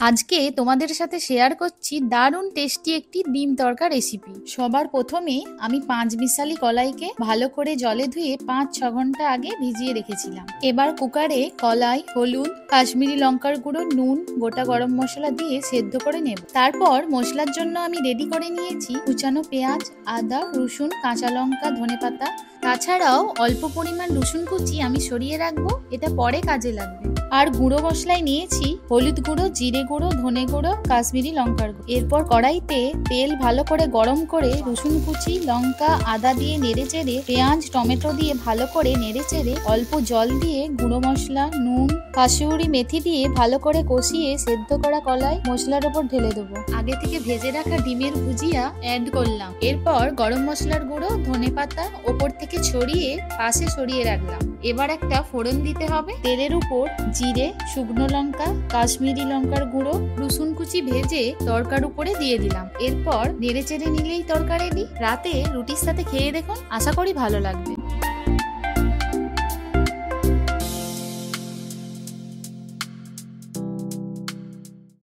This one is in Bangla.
আজকে তোমাদের সাথে শেয়ার করছি দারুণ টেস্টি একটি ডিম তড়কা রেসিপি। সবার প্রথমে আমি 5 মিশালি কলাইকে ভালো করে জলে ধুয়ে 5-6 ঘন্টা আগে ভিজিয়ে রেখেছিলাম। এবার কুকারে কলাই, হলুদ, কাশ্মীরি লঙ্কার গুঁড়ো, নুন, গোটা গরম মশলা দিয়ে সেদ্ধ করে নেব। তারপর মশলার জন্য আমি রেডি করে নিয়েছি কুচানো পেঁয়াজ, আদা, রসুন, কাঁচা লঙ্কা, ধনেপাতা। তাছাড়াও অল্প পরিমাণ রসুন কুচি আমি সরিয়ে রাখবো, এটা পরে কাজে লাগবে। আর গুঁড়ো মশলায় নিয়েছি হলুদ গুঁড়ো, জিরে গুঁড়ো, ধনে গুঁড়ো, কাশ্মীরি লঙ্কার গুঁড়ো। এরপর কড়াইতে তেল ভালো করে গরম করে রসুন কুচি, লঙ্কা, আদা দিয়ে নেড়ে চেড়ে, পেঁয়াজ, টমেটো দিয়ে ভালো করে নেড়ে চেড়ে, অল্প জল দিয়ে গুঁড়ো মশলা, নুন, কাসুরি মেথি দিয়ে ভালো করে কষিয়ে সেদ্ধ করা কলাই মশলার ওপর ঢেলে দেবো। আগে থেকে ভেজে রাখা ডিমের ভুজিয়া অ্যাড করলাম। এরপর গরম মশলার গুঁড়ো, ধনে পাতা ওপর থেকে ছড়িয়ে পাশে সরিয়ে রাখলাম। এবার একটা ফোড়ন দিতে হবে। তেলের উপর জিরে, শুকনো লঙ্কা, কাশ্মীরি লঙ্কার গুঁড়ো, রসুন কুচি ভেজে তড়কার উপরে দিয়ে দিলাম। এরপর নেড়ে চেড়ে নিলেই তড়কা রেডি। রাতে রুটির সাথে খেয়ে দেখুন, আশা করি ভালো লাগবে।